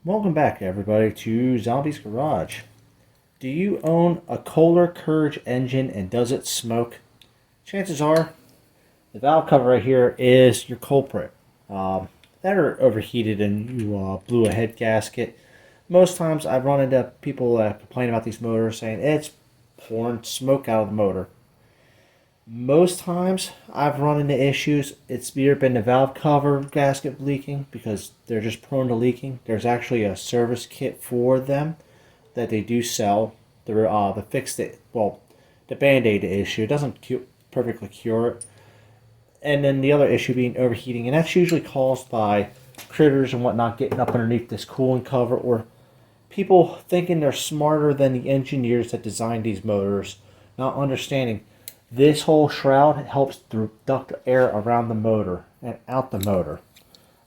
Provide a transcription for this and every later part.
Welcome back, everybody, to Zombie's Garage. Do you own a Kohler Courage engine and does it smoke? Chances are the valve cover right here is your culprit. That are overheated and you blew a head gasket. Most times I've run into people that complain about these motors saying it's pouring smoke out of the motor. Most times I've run into issues. It's either been the valve cover gasket leaking because they're just prone to leaking. There's actually a service kit for them that they do sell. The fix it, well, the band-aid issue. It doesn't perfectly cure it. And then the other issue being overheating, and that's usually caused by critters and whatnot getting up underneath this cooling cover, or people thinking they're smarter than the engineers that designed these motors, not understanding this whole shroud helps duct air around the motor and out the motor.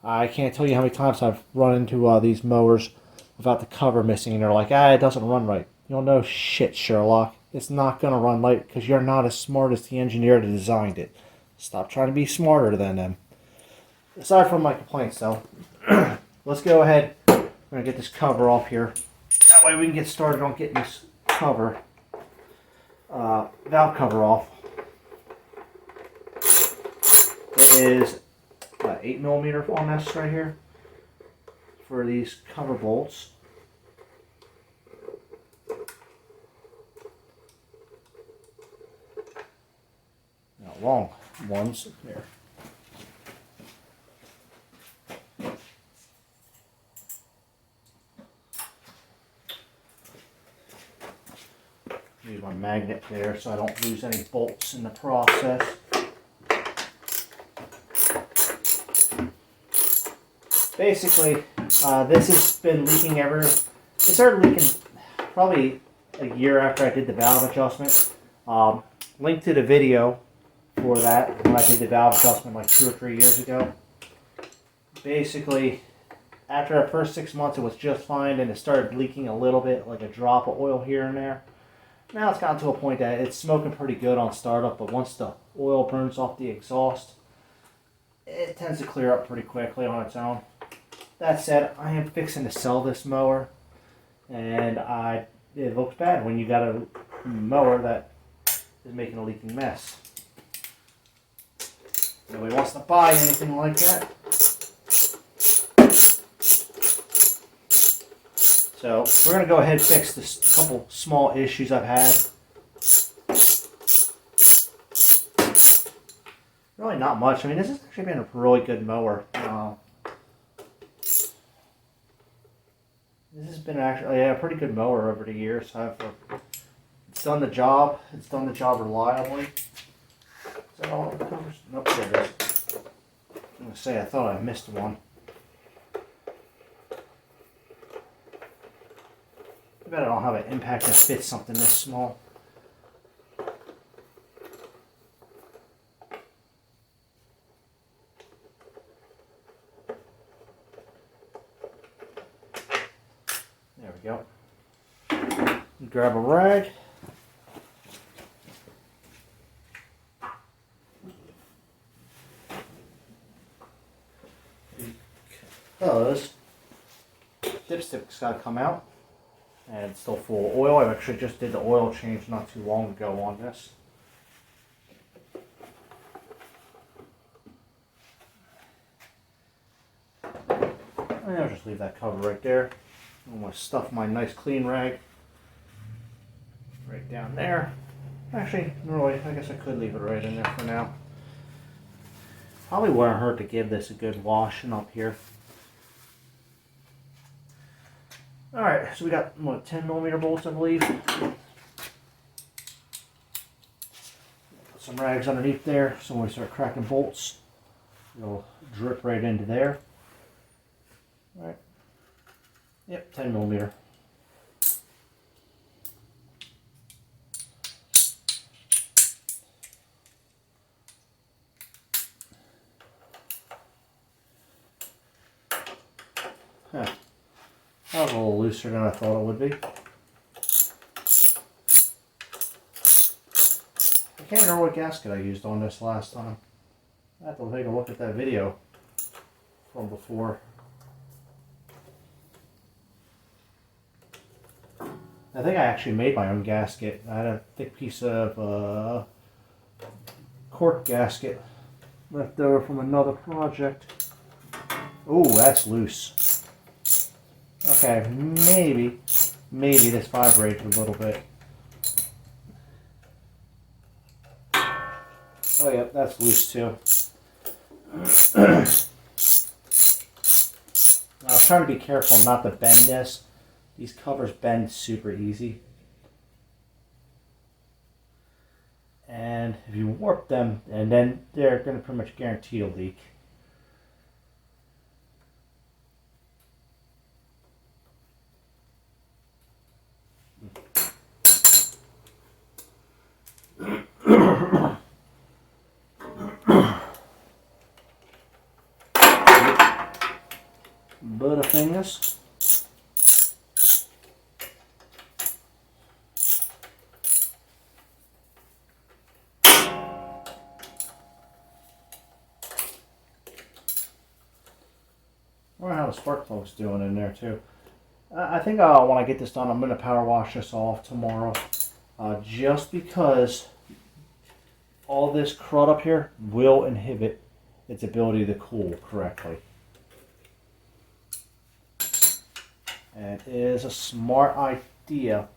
I can't tell you how many times I've run into these mowers without the cover missing, and they're like, it doesn't run right. You don't know shit, Sherlock. It's not going to run right because you're not as smart as the engineer that designed it. Stop trying to be smarter than them. Aside from my complaints, though, let's go ahead. We're going to get this cover off here. That way we can get started on getting this cover, valve cover off. It is 8mm on this right here for these cover bolts. Now, long ones here. Use my magnet there so I don't lose any bolts in the process. Basically, this has been leaking it started leaking probably a year after I did the valve adjustment. Link to the video for that when I did the valve adjustment like 2 or 3 years ago. Basically, after the first 6 months it was just fine, and it started leaking a little bit, like a drop of oil here and there. Now it's gotten to a point that it's smoking pretty good on startup, but once the oil burns off the exhaust, it tends to clear up pretty quickly on its own. That said, I am fixing to sell this mower, and it looks bad when you got a mower that is making a leaking mess. Nobody wants to buy anything like that. So we're going to go ahead and fix this couple small issues I've had. Really not much. I mean, this has actually been a really good mower. This has been actually a pretty good mower over the years. It's done the job. It's done the job reliably. Is that all it covers? Nope, there it is. I'm going to say I thought I missed one. I bet I don't have an impact that fits something this small. There we go. Grab a rag. Because dipstick's got to come out. And it's still full of oil. I actually just did the oil change not too long ago on this. And I'll just leave that cover right there. I'm going to stuff my nice clean rag right down there. Actually, really, I guess I could leave it right in there for now. Probably wouldn't hurt to give this a good washing up here. Alright, so we got, 10mm bolts, I believe. Put some rags underneath there, so when we start cracking bolts, it'll drip right into there. Alright. Yep, 10mm. Huh. That was a little looser than I thought it would be. I can't remember what gasket I used on this last time. I have to take a look at that video from before. I think I actually made my own gasket. I had a thick piece of cork gasket left over from another project. Oh, that's loose. Okay, maybe this vibrated a little bit. Oh yeah, that's loose too. I was trying to be careful not to bend this. These covers bend super easy. And if you warp them, and then they're going to pretty much guarantee a leak. Butterfingers. I wonder how the spark plug's doing in there too. I think when I get this done, I'm going to power wash this off tomorrow. Just because all this crud up here will inhibit its ability to cool correctly. And it is a smart idea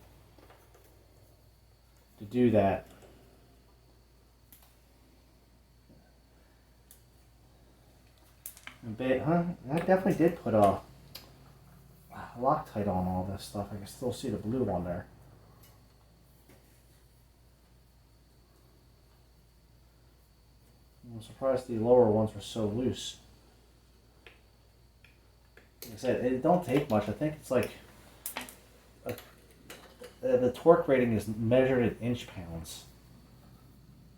to do that. I definitely did put a Loctite on all this stuff. I can still see the blue on there. I'm surprised the lower ones were so loose. Like I said, it don't take much. I think it's like the torque rating is measured in inch-pounds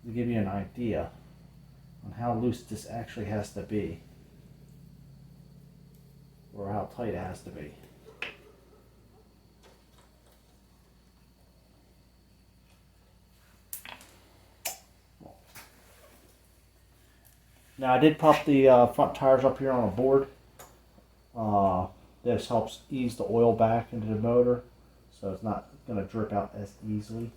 to give you an idea on how loose this actually has to be, or how tight it has to be. Now I did pop the front tires up here on a board. This helps ease the oil back into the motor, so it's not going to drip out as easily.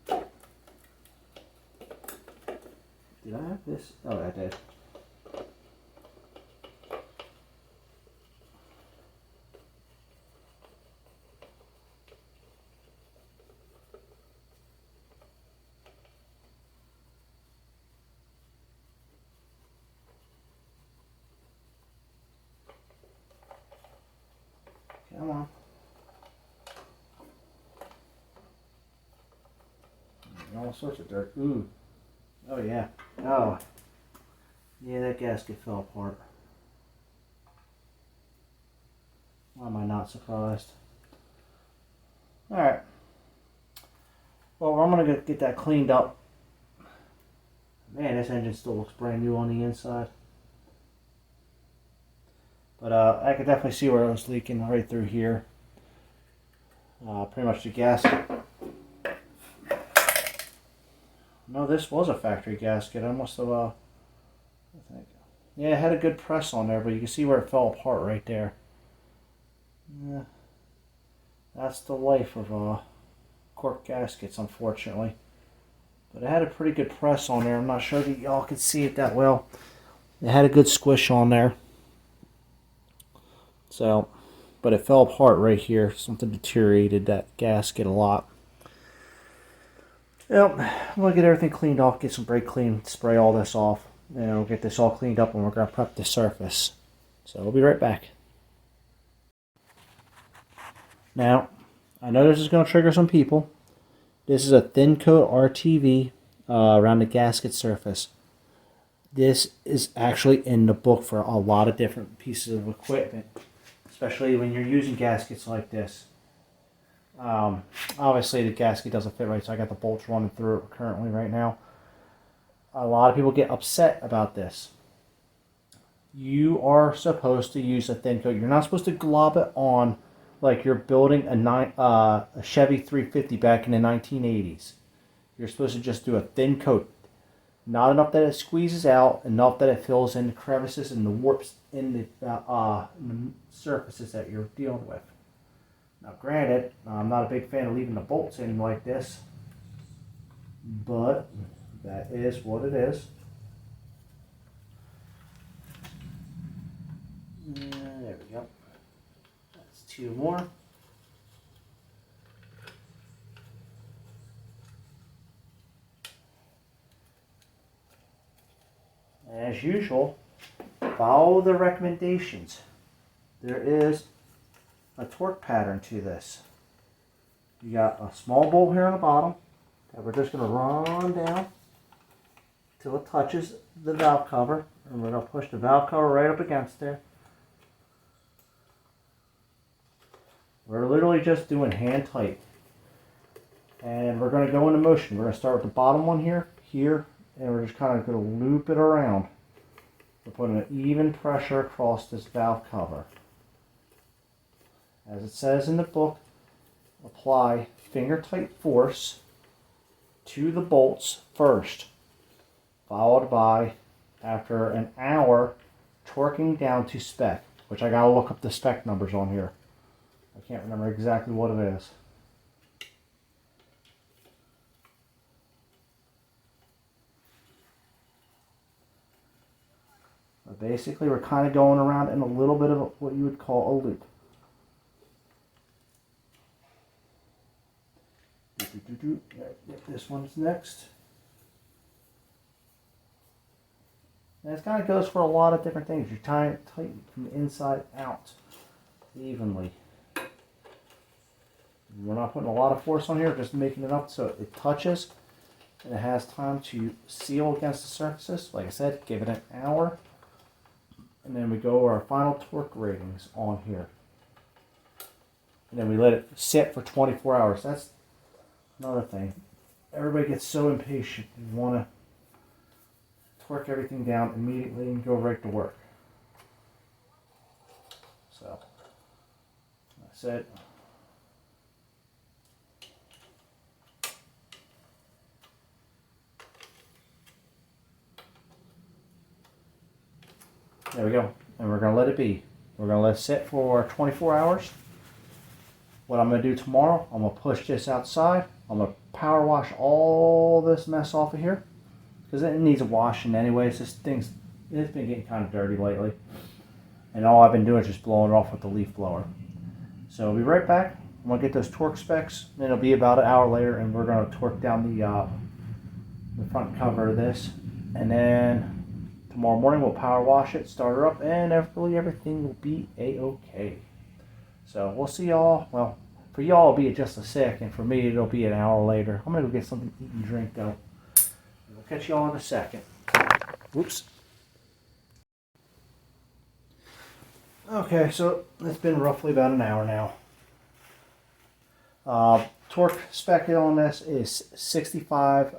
Did I have this? Oh, I did. Come on. All sorts of dirt. Ooh. Oh yeah. Oh. Yeah, that gasket fell apart. Why am I not surprised? Alright. Well, I'm going to get that cleaned up. Man, this engine still looks brand new on the inside. But I could definitely see where it was leaking right through here. Pretty much the gasket. No, this was a factory gasket. I must have, I think. Yeah, it had a good press on there, but you can see where it fell apart right there. Yeah. That's the life of cork gaskets, unfortunately. But it had a pretty good press on there. I'm not sure that y'all could see it that well. It had a good squish on there. So, but it fell apart right here. Something deteriorated that gasket a lot. Yep, I'm going to get everything cleaned off, get some brake clean, spray all this off, and we'll get this all cleaned up and we're going to prep the surface. So we'll be right back. Now, I know this is going to trigger some people. This is a thin coat RTV around the gasket surface. This is actually in the book for a lot of different pieces of equipment, especially when you're using gaskets like this. Obviously the gasket doesn't fit right, so I got the bolts running through it currently right now. A lot of people get upset about this. You are supposed to use a thin coat. You're not supposed to glob it on like you're building a Chevy 350 back in the 1980s. You're supposed to just do a thin coat. Not enough that it squeezes out, enough that it fills in the crevices and the warps in the surfaces that you're dealing with. Now granted, I'm not a big fan of leaving the bolts in like this, but that is what it is. There we go. That's 2 more. As usual, follow the recommendations. There is a torque pattern to this. You got a small bolt here on the bottom that we're just going to run down till it touches the valve cover, and we're going to push the valve cover right up against there. We're literally just doing hand tight, and we're going to go into motion. We're going to start with the bottom one here, and we're just kind of going to loop it around. We're putting an even pressure across this valve cover. As it says in the book, apply finger tight force to the bolts first, followed by, after an hour, torquing down to spec, which I gotta look up the spec numbers on here. I can't remember exactly what it is. But basically, we're kind of going around in a little bit of what you would call a loop. This one's next. And this kind of goes for a lot of different things. You're tighten from the inside out evenly. We're not putting a lot of force on here, just making it up so it touches and it has time to seal against the surfaces. Like I said, give it an hour. And then we go over our final torque ratings on here. And then we let it sit for 24 hours. That's another thing. Everybody gets so impatient. You want to torque everything down immediately and go right to work. So, that's it. There we go. And we're going to let it be. We're going to let it sit for 24 hours. What I'm going to do tomorrow, I'm going to push this outside. I'm going to power wash all this mess off of here, because it needs a washing anyways. It's been getting kind of dirty lately. And all I've been doing is just blowing it off with the leaf blower. So I'll be right back. I'm going to get those torque specs. And it'll be about an hour later, and we're going to torque down the front cover of this. And then tomorrow morning we'll power wash it, start her up, and everything will be a-okay. So we'll see y'all. Well, for y'all it'll be just a second. For me it'll be an hour later. I'm going to go get something to eat and drink though. We'll catch y'all in a second. Whoops. Okay, so it's been roughly about an hour now. Torque spec on this is 65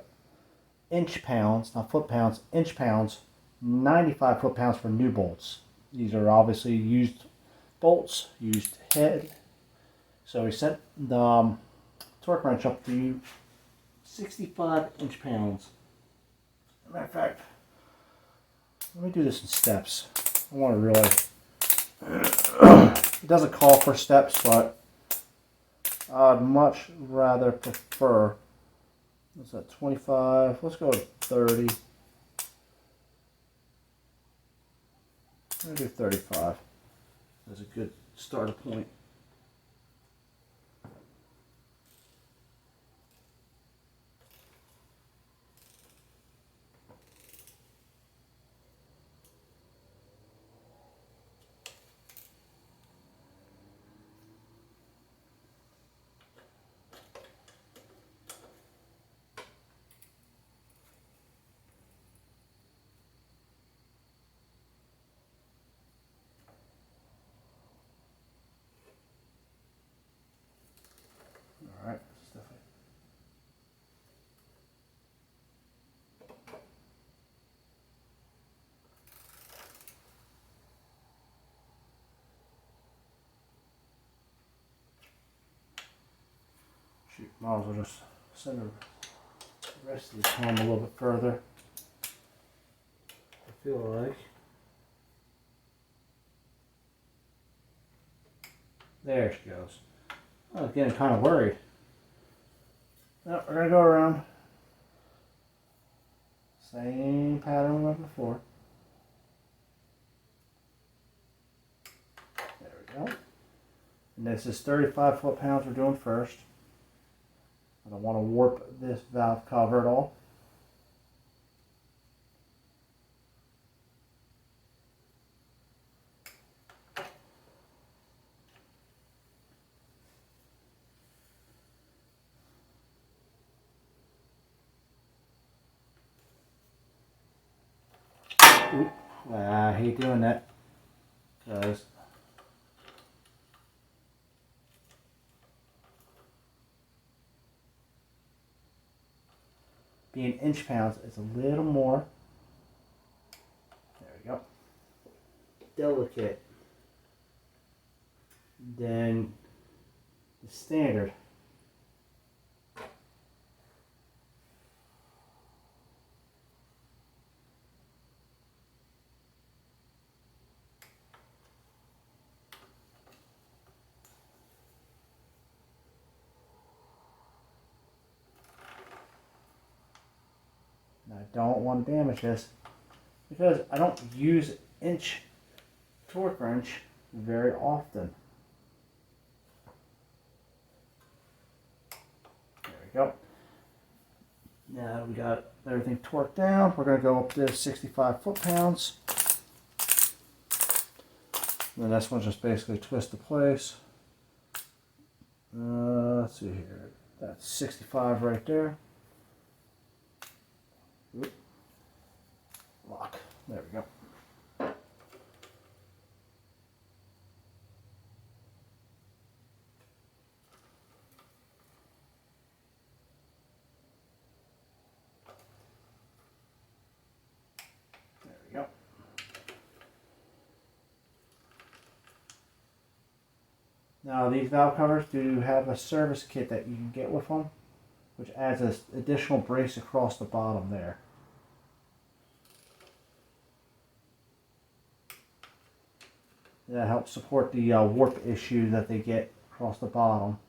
inch-pounds, not foot-pounds, inch-pounds, 95 foot-pounds for new bolts. These are obviously used bolts, used head. So we set the torque wrench up to 65 inch-pounds. As a matter of fact, let me do this in steps. I want to really... It doesn't call for steps, but I'd much rather prefer... What's that, 25? Let's go with 30. I'm going to do 35. That's a good starter point. Alright, stuff it. Shoot, might as well just send the rest of this home a little bit further. feel like. There she goes. I was getting kind of worried. No, we're going to go around. Same pattern we went before. There we go. And this is 35 foot-pounds we're doing first. I don't want to warp this valve cover at all. Oop. I hate doing that because being inch pounds is a little more, there we go, delicate than the standard. I don't want to damage this because I don't use inch torque wrench very often. There we go. Now we got everything torqued down. We're going to go up to 65 foot-pounds. And this one's just basically twist to place. Let's see here. That's 65 right there. Oop. Lock. There we go. There we go. Now these valve covers do have a service kit that you can get with them, which adds an additional brace across the bottom there. That helps support the warp issue that they get across the bottom.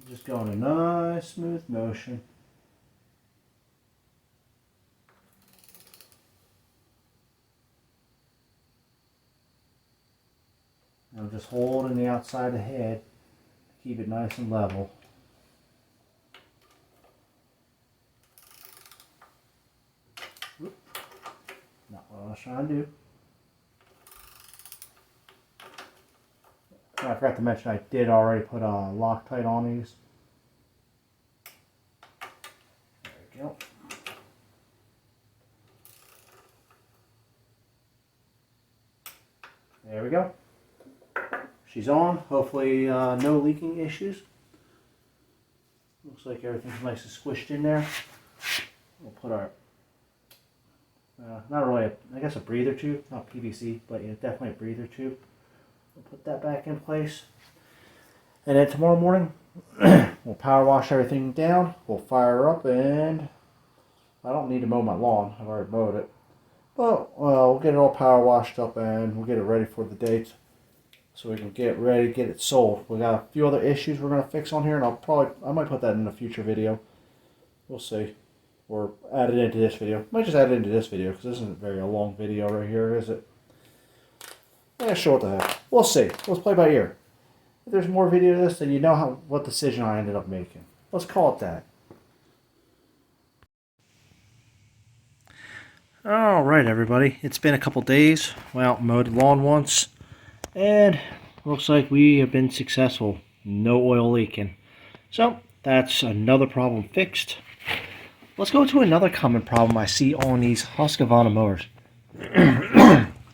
Just go in a nice smooth motion. I'm just holding the outside of the head to keep it nice and level. Oop. Not what I was trying to do. I forgot to mention I did already put a Loctite on these. There we go. There we go. She's on. Hopefully no leaking issues. Looks like everything's nice and squished in there. We'll put our, not really, I guess a breather tube, not PVC, but yeah, definitely a breather tube. We'll put that back in place. And then tomorrow morning, we'll power wash everything down. We'll fire her up, and I don't need to mow my lawn. I've already mowed it. But we'll get it all power washed up, and we'll get it ready for the date, so we can get ready to get it sold. We got a few other issues we're going to fix on here, and I might put that in a future video. We'll see. Or add it into this video. Might just add it into this video, because this isn't very a long video right here, is it? Yeah, sure, what the heck. We'll see. Let's play by ear. If there's more video of this, then you know what decision I ended up making. Let's call it that. Alright, everybody. It's been a couple days. Well, mowed the lawn once. And looks like we have been successful. No oil leaking. So, that's another problem fixed. Let's go to another common problem I see on these Husqvarna mowers.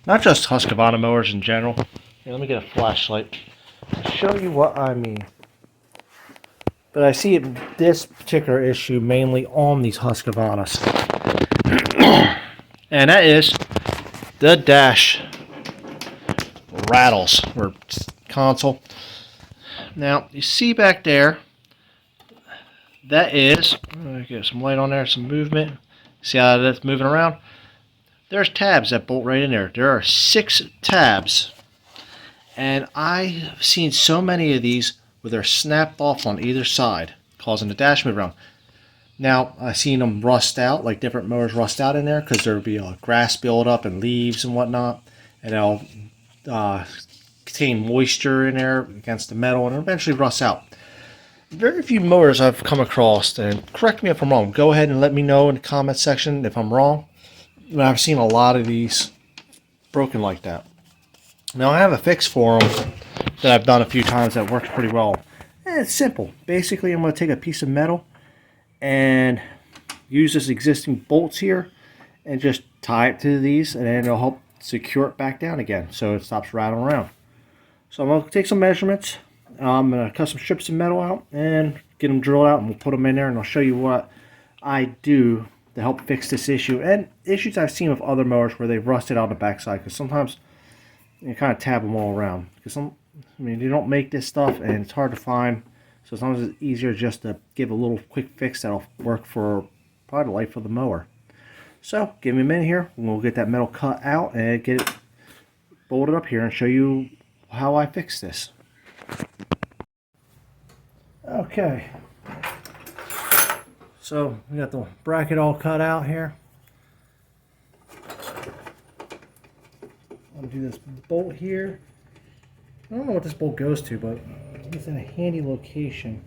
Not just Husqvarna mowers in general, Here, let me get a flashlight to show you what I mean. But I see this particular issue mainly on these Husqvarnas. And that is the dash rattles, or console. Now, you see back there, that is, get some light on there, some movement. See how that's moving around? There's tabs that bolt right in there. There are 6 tabs. And I've seen so many of these where they're snapped off on either side, causing the dash move around. Now, I've seen them rust out, like different mowers rust out in there, because there'll be a grass buildup and leaves and whatnot, and they'll contain moisture in there against the metal, and eventually rust out. Very few mowers I've come across, and correct me if I'm wrong, go ahead and let me know in the comment section if I'm wrong, but I've seen a lot of these broken like that. Now, I have a fix for them that I've done a few times that works pretty well. And it's simple. Basically, I'm going to take a piece of metal and use this existing bolts here and just tie it to these, and then it'll help secure it back down again so it stops rattling around. So I'm going to take some measurements. I'm going to cut some strips of metal out and get them drilled out, and we'll put them in there, and I'll show you what I do to help fix this issue and issues I've seen with other mowers where they've rusted out the backside, because sometimes you kind of tab them all around, because they don't make this stuff and it's hard to find, so sometimes it's easier just to give a little quick fix that'll work for probably the life of the mower. So give me a minute here and we'll get that metal cut out and get it bolted up here and show you how I fix this. Okay, so we got the bracket all cut out here. I'll do this bolt here. I don't know what this bolt goes to, but it's in a handy location.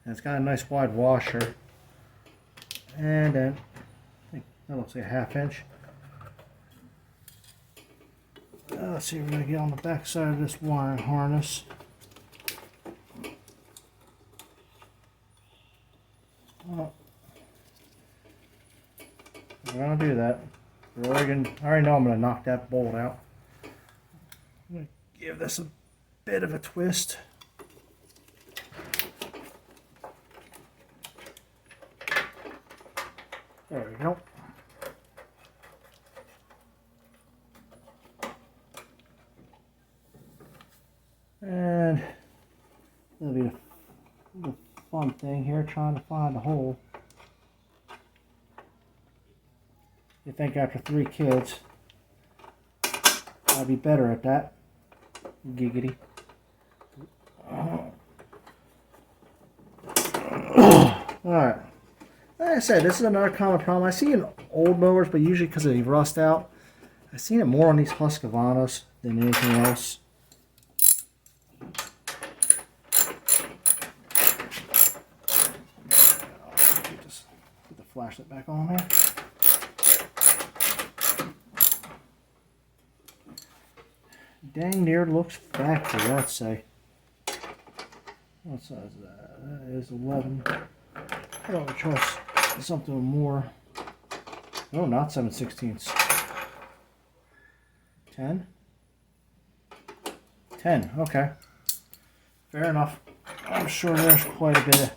And it's got a nice wide washer. And then, I think that looks like a 1/2 inch. Let's see, we're going to get on the back side of this wiring harness. Well, we're going to do that. I already know I'm going to knock that bolt out. I'm going to give this a bit of a twist. There we go. And that'll be a fun thing here, trying to find a hole. You think after 3 kids I'll be better at that? Giggity. Alright. Like I said, this is another common problem. I see it in old mowers, but usually because they rust out. I've seen it more on these Husqvarnas than anything else. Just put the flashlight back on there. Dang near looks factory, I'd say. What size is that? That is 11. I don't trust something more. No, not 7/16. 10? 10, okay. Fair enough. I'm sure there's quite a bit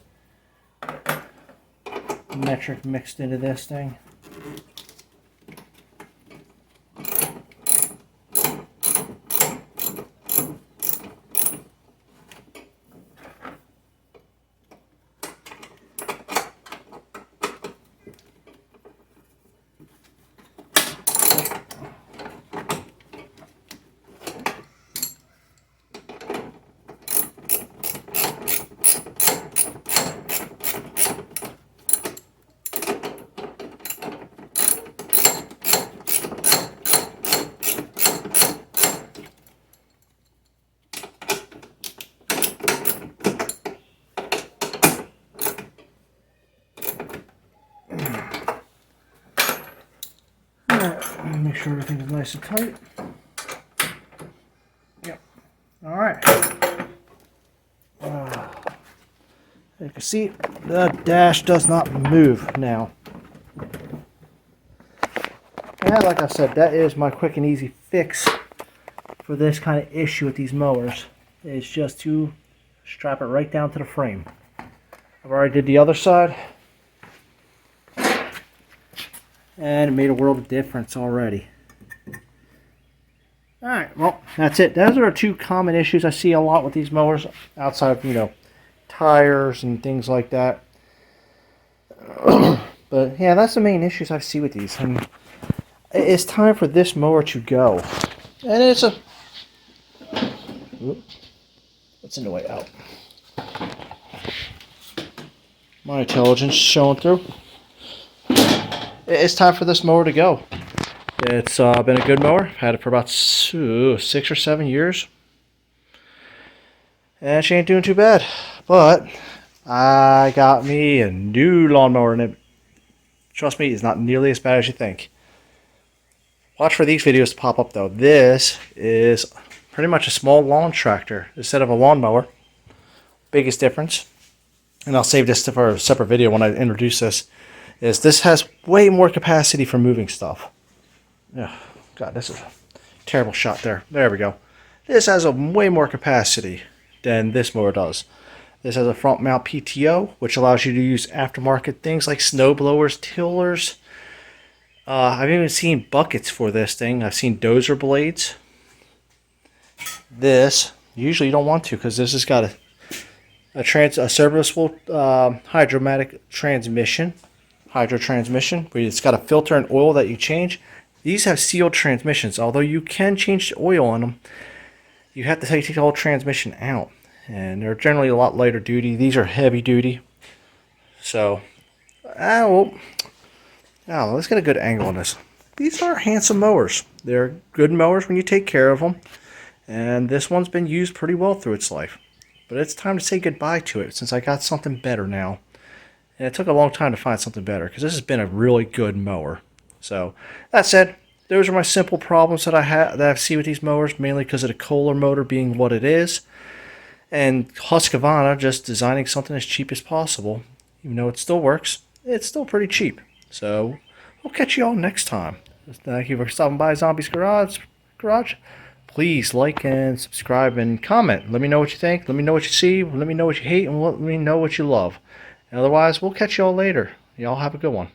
of metric mixed into this thing. Make sure everything is nice and tight. Yep. Alright. You can see the dash does not move now. And And like I said, that is my quick and easy fix for this kind of issue with these mowers. It's just to strap it right down to the frame. I've already did the other side, and it made a world of difference already. Alright, well, that's it. Those are two common issues I see a lot with these mowers, outside of, tires and things like that. But yeah, that's the main issues I see with these. And it's time for this mower to go. And it's a... What's in the way? Out. My intelligence showing through. It's time for this mower to go. It's been a good mower. I've had it for about 6 or 7 years. And she ain't doing too bad. But I got me a new lawnmower, and it, trust me, it's not nearly as bad as you think. Watch for these videos to pop up though. This is pretty much a small lawn tractor instead of a lawnmower. Biggest difference, and I'll save this for a separate video when I introduce this, is this has way more capacity for moving stuff. Yeah, God, this is a terrible shot there. There we go. This has a way more capacity than this mower does. This has a front mount PTO, which allows you to use aftermarket things like snow blowers, tillers. I've even seen buckets for this thing. I've seen dozer blades. This, usually you don't want to, because this has got a serviceable hydro transmission, where it's got a filter and oil that you change. These have sealed transmissions. Although you can change the oil on them, you have to take the whole transmission out. And they're generally a lot lighter duty. These are heavy duty. So, let's get a good angle on this. These are handsome mowers. They're good mowers when you take care of them. And this one's been used pretty well through its life. But it's time to say goodbye to it, since I got something better now. And it took a long time to find something better, because this has been a really good mower. So, that said, those are my simple problems that I see with these mowers, mainly because of the Kohler motor being what it is. And Husqvarna just designing something as cheap as possible. Even though it still works, it's still pretty cheap. So, we'll catch you all next time. Thank you for stopping by Zombie's Garage. Please like and subscribe and comment. Let me know what you think. Let me know what you see. Let me know what you hate. And let me know what you love. Otherwise, we'll catch you all later. Y'all have a good one.